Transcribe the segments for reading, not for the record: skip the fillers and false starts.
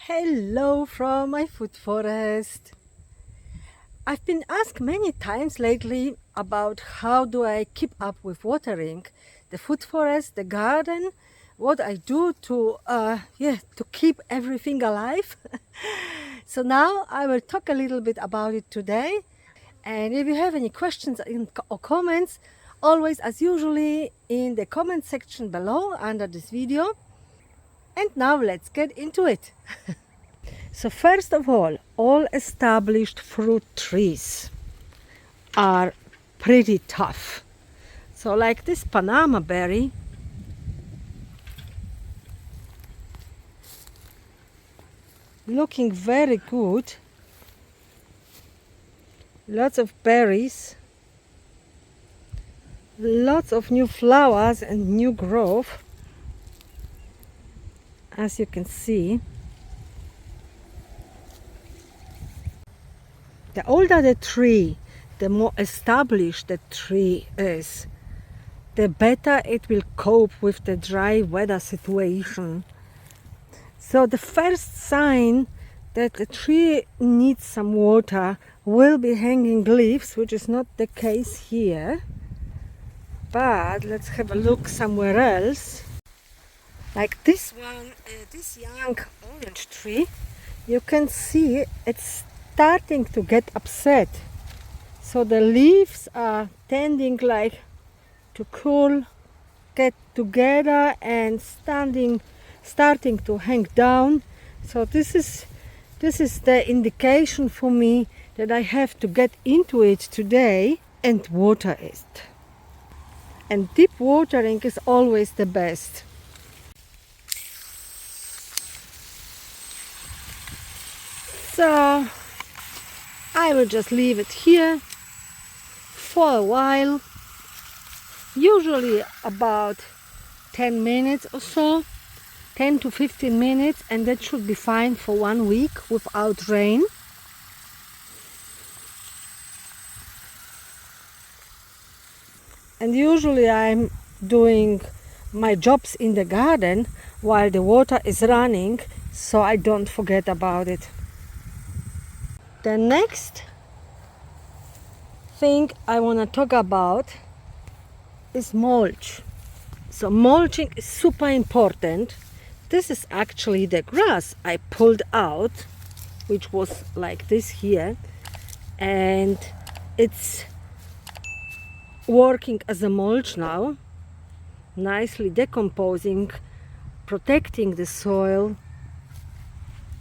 Hello from my food forest. I've been asked many times lately about how do I keep up with watering the food forest, the garden, what I do to keep everything alive. So now I will talk a little bit about it today. And if you have any questions or comments, always as usually in the comment section below under this video. And now let's get into it. So first of all established fruit trees are pretty tough. So like this Panama berry, looking very good, lots of berries, lots of new flowers and new growth, as you can see. The older the tree, the more established the tree is, the better it will cope with the dry weather situation. So the first sign that the tree needs some water will be hanging leaves, which is not the case here. But let's have a look somewhere else. Like this one, this young orange tree, you can see it's starting to get upset. So the leaves are tending like to cool, get together and starting to hang down. So this is the indication for me that I have to get into it today and water it. And deep watering is always the best. So I will just leave it here for a while, usually about 10 minutes or so, 10 to 15 minutes, and that should be fine for 1 week without rain. And usually I'm doing my jobs in the garden while the water is running, so I don't forget about it. The next thing I want to talk about is mulch. So mulching is super important. This is actually the grass I pulled out, which was like this here, and it's working as a mulch now, nicely decomposing, protecting the soil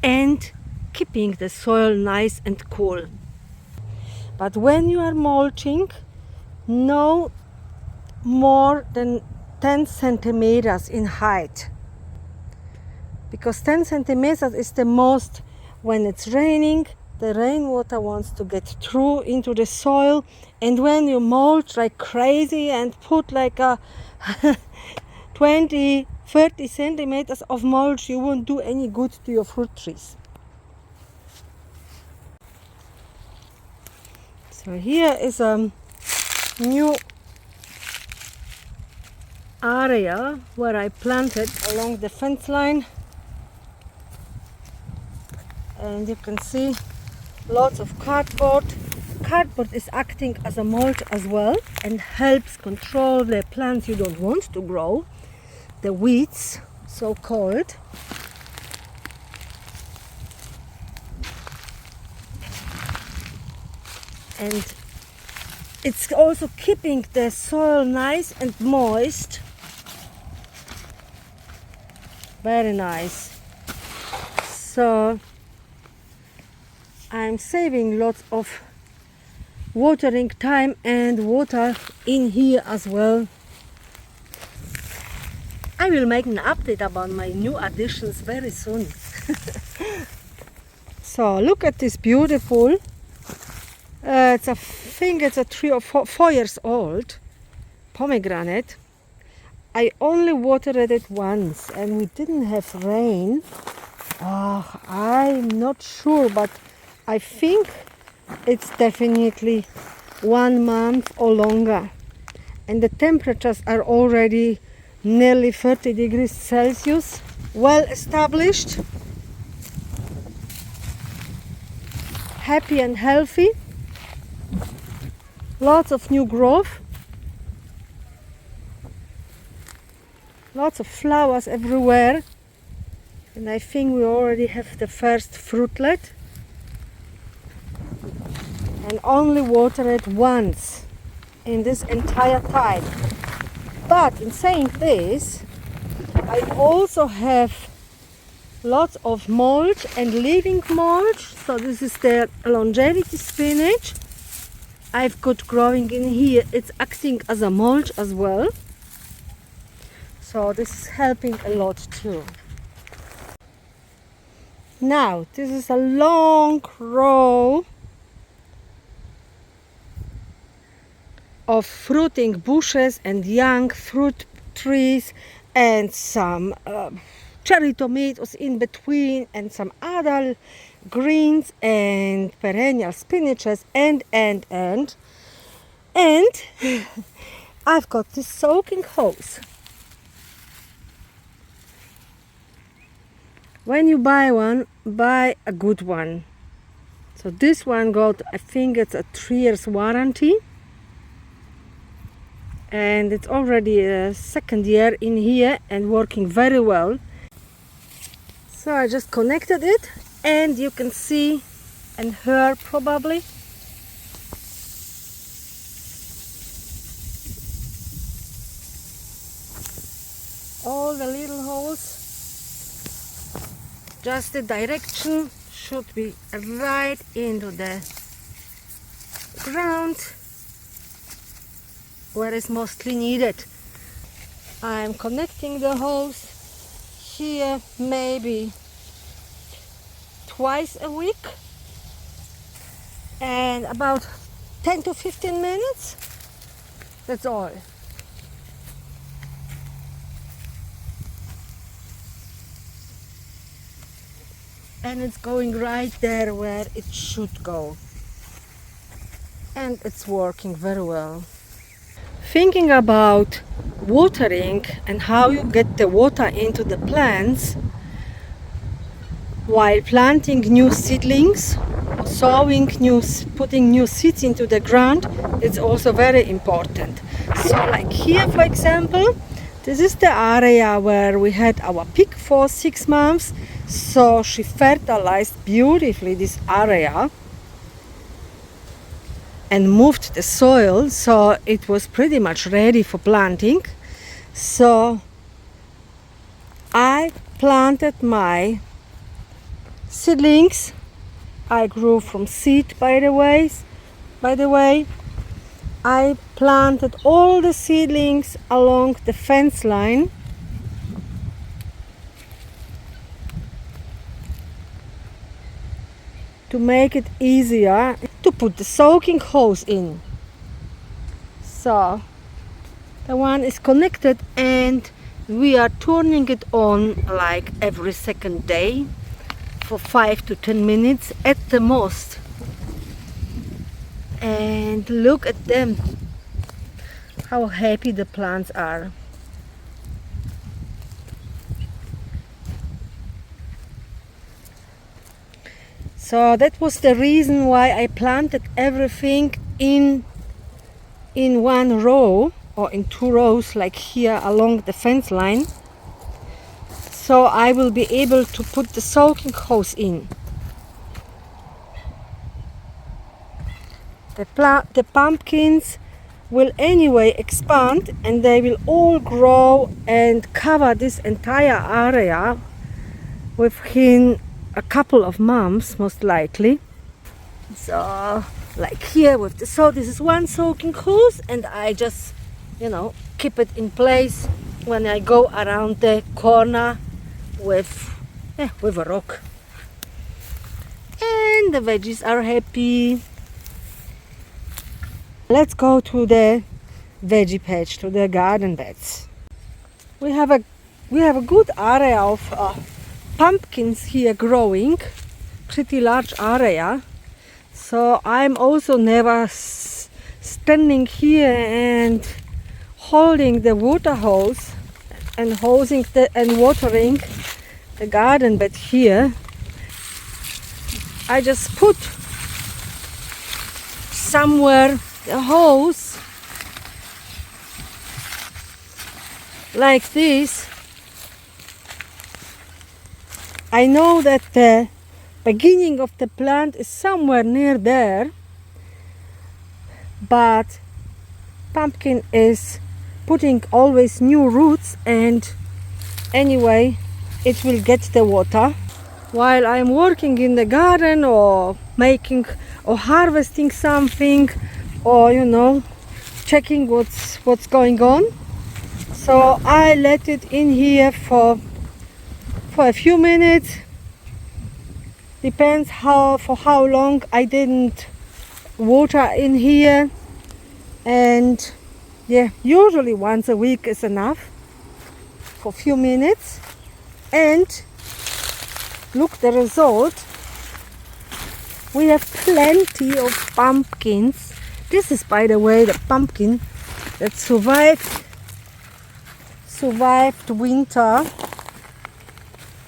and keeping the soil nice and cool. But when you are mulching, no more than 10 centimeters in height, because 10 centimeters is the most. When it's raining, the rainwater wants to get through into the soil, and when you mulch like crazy and put like a 20-30 centimeters of mulch, you won't do any good to your fruit trees. So here is a new area where I planted along the fence line, and you can see lots of cardboard. Cardboard is acting as a mulch as well and helps control the plants you don't want to grow, the weeds, so called. And it's also keeping the soil nice and moist. Very nice. So I'm saving lots of watering time and water in here as well. I will make an update about my new additions very soon. So look at this beautiful, I think it's a 3 or 4 years old pomegranate. I only watered it once and we didn't have rain, I'm not sure, but I think it's definitely 1 month or longer. And the temperatures are already nearly 30 degrees Celsius. Well established, happy and healthy, lots of new growth, lots of flowers everywhere. And I think we already have the first fruitlet. And only water it once in this entire time. But in saying this, I also have lots of mulch and living mulch. So this is the longevity spinach I've got growing in here. It's acting as a mulch as well. So this is helping a lot too. Now, this is a long row of fruiting bushes and young fruit trees and some cherry tomatoes in between and some other greens and perennial spinaches and I've got this soaking hose. When you buy one, buy a good one. So this one got, I think it's a 3 years warranty. And it's already a second year in here and working very well. So I just connected it and you can see and hear probably all the little holes. Just the direction should be right into the ground where it's mostly needed. I'm connecting the hose here maybe twice a week and about 10 to 15 minutes. That's all. And it's going right there where it should go. And it's working very well. Thinking about watering and how you get the water into the plants while planting new seedlings, putting new seeds into the ground, it's also very important. So like here, for example, this is the area where we had our pig for 6 months. So she fertilized beautifully this area and moved the soil so it was pretty much ready for planting. So I planted my seedlings. I grew from seed, by the way. I planted all the seedlings along the fence line. To make it easier to put the soaking hose in. So the one is connected and we are turning it on like every second day for 5 to 10 minutes at the most. And look at them, how happy the plants are. So that was the reason why I planted everything in one row or in 2 rows, like here along the fence line. So I will be able to put the soaking hose in. The pumpkins will anyway expand and they will all grow and cover this entire area within a couple of months, most likely. So like here with the this is one soaking hose and I just keep it in place when I go around the corner with a rock. And the veggies are happy. Let's go to the veggie patch, to the garden beds. We have a good area of pumpkins here growing, pretty large area. So I'm also never standing here and holding the water hose and and watering the garden bed here. I just put somewhere the hose like this. I know that the beginning of the plant is somewhere near there, but pumpkin is putting always new roots, and anyway it will get the water. While I'm working in the garden or making or harvesting something, or checking what's going on, so I let it in here for a few minutes. Depends for how long I didn't water in here, and yeah, usually once a week is enough for a few minutes. And look the result. We have plenty of pumpkins. This is, by the way, the pumpkin that survived winter,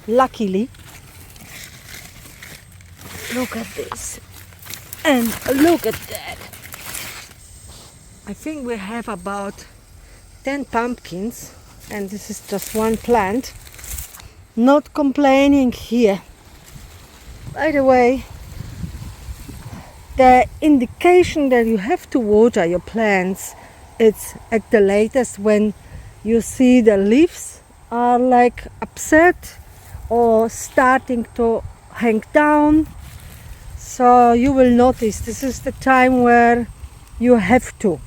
luckily. Look at this, and look at that. I think we have about 10 pumpkins, and this is just one plant. Not complaining here. By the way, the indication that you have to water your plants, it's at the latest when you see the leaves are like upset or starting to hang down. So you will notice this is the time where you have to.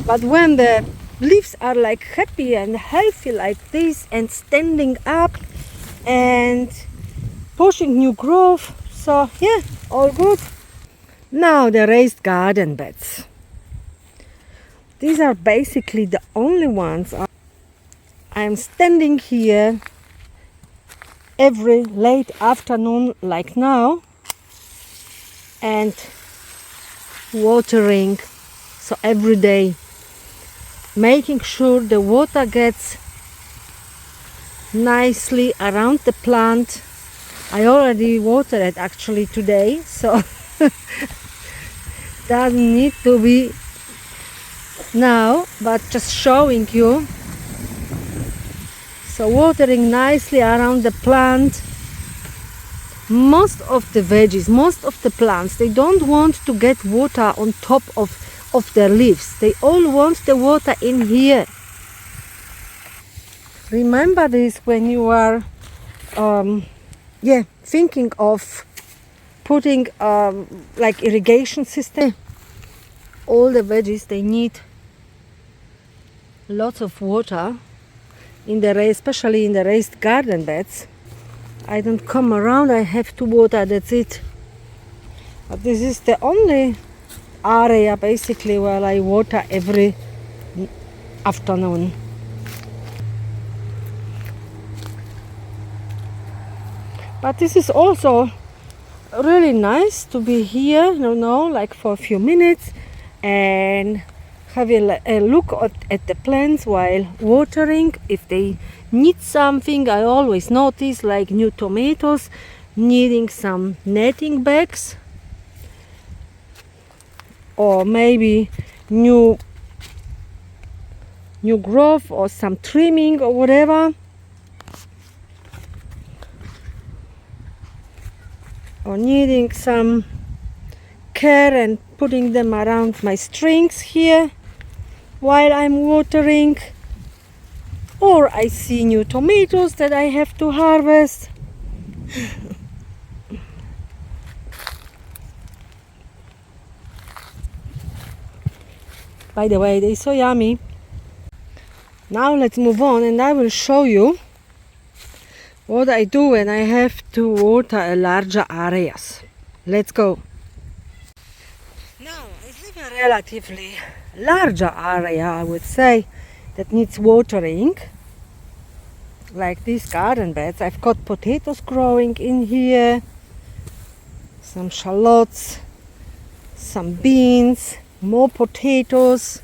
But when the leaves are like happy and healthy like this and standing up and pushing new growth, so yeah, all good. Now the raised garden beds. These are basically the only ones. I'm standing here every late afternoon like now and watering, so every day, making sure the water gets nicely around the plant. I already watered it actually today, so doesn't need to be now, but just showing you. So watering nicely around the plant. Most of the veggies, most of the plants, they don't want to get water on top of their leaves. They all want the water in here. Remember this when you are thinking of putting like irrigation system. All the veggies, they need lots of water especially in the raised garden beds. I don't come around, I have to water, that's it. But this is the only area basically where I water every afternoon. But this is also really nice to be here, like for a few minutes and have a look at the plants while watering. If they need something, I always notice like new tomatoes needing some netting bags, or maybe new growth or some trimming or whatever, or needing some care and putting them around my strings here while I'm watering. Or I see new tomatoes that I have to harvest. By the way, they're so yummy. Now let's move on and I will show you what I do when I have to water a larger areas. Let's go. Now I have a relatively larger area, I would say, that needs watering. like these garden beds. I've got potatoes growing in here, some shallots, some beans, more potatoes.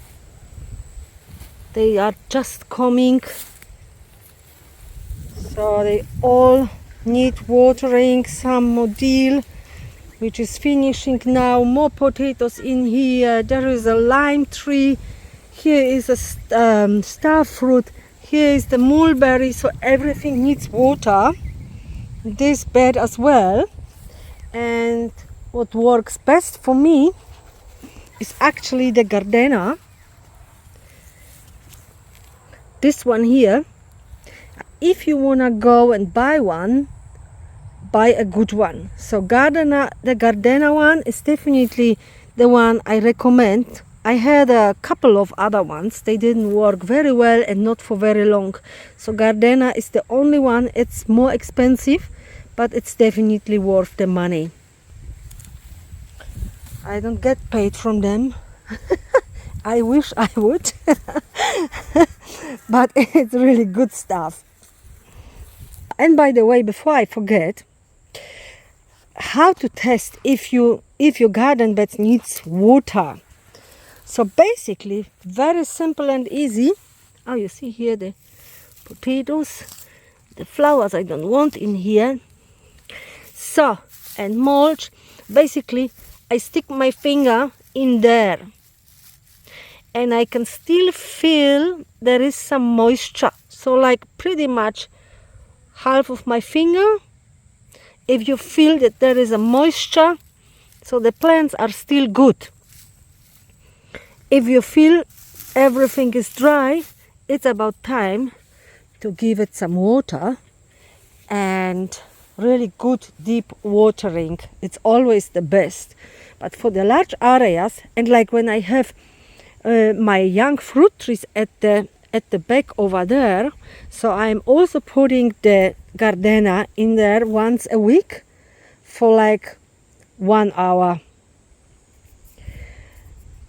They are just coming, so they all need watering. Some model, which is finishing now. More potatoes in here. There is a lime tree. Here is a star fruit. Here is the mulberry. So everything needs water. This bed as well. And what works best for me is actually the gardenia. This one here. If you wanna go and buy one, buy a good one. So the gardenia one is definitely the one I recommend. I had a couple of other ones. They didn't work very well and not for very long. So gardenia is the only one. It's more expensive, but it's definitely worth the money. I don't get paid from them. I wish I would. But it's really good stuff. And by the way, before I forget, how to test if your garden bed needs water. So basically, very simple and easy. Oh, you see here the potatoes, the flowers I don't want in here. So, and mulch. Basically, I stick my finger in there, and I can still feel there is some moisture. So like pretty much half of my finger. If you feel that there is a moisture, so the plants are still good. If you feel everything is dry, it's about time to give it some water, and really good deep watering. It's always the best. But for the large areas, and like when I have my young fruit trees at the back over there, so I'm also putting the gardenia in there once a week for like 1 hour.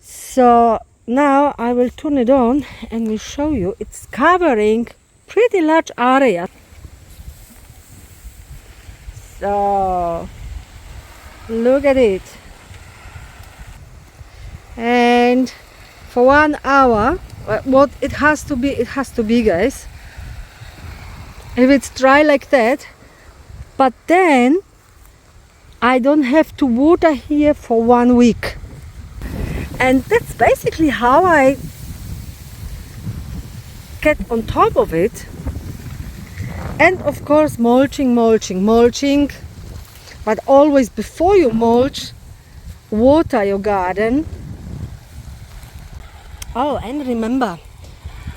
So now I will turn it on and will show you. It's covering pretty large area. So look at it. And for 1 hour, what it has to be, guys. If it's dry like that, but then I don't have to water here for 1 week. And that's basically how I get on top of it. And of course mulching. But always before you mulch, water your garden. Oh, and remember,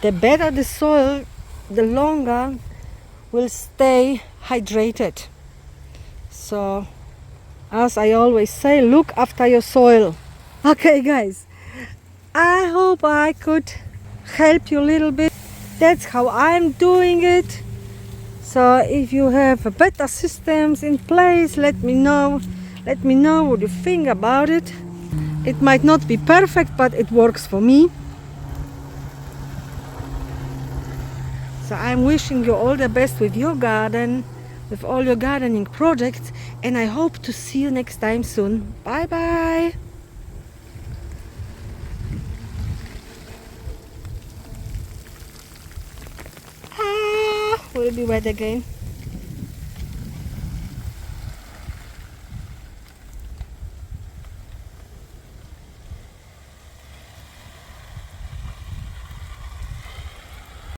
the better the soil, the longer will stay hydrated. So, as I always say, look after your soil. Okay, guys, I hope I could help you a little bit. That's how I'm doing it. So, if you have better systems in place, let me know. Let me know what you think about it. It might not be perfect, but it works for me. So I'm wishing you all the best with your garden, with all your gardening projects, and I hope to see you next time soon. Bye bye. Will it be wet again?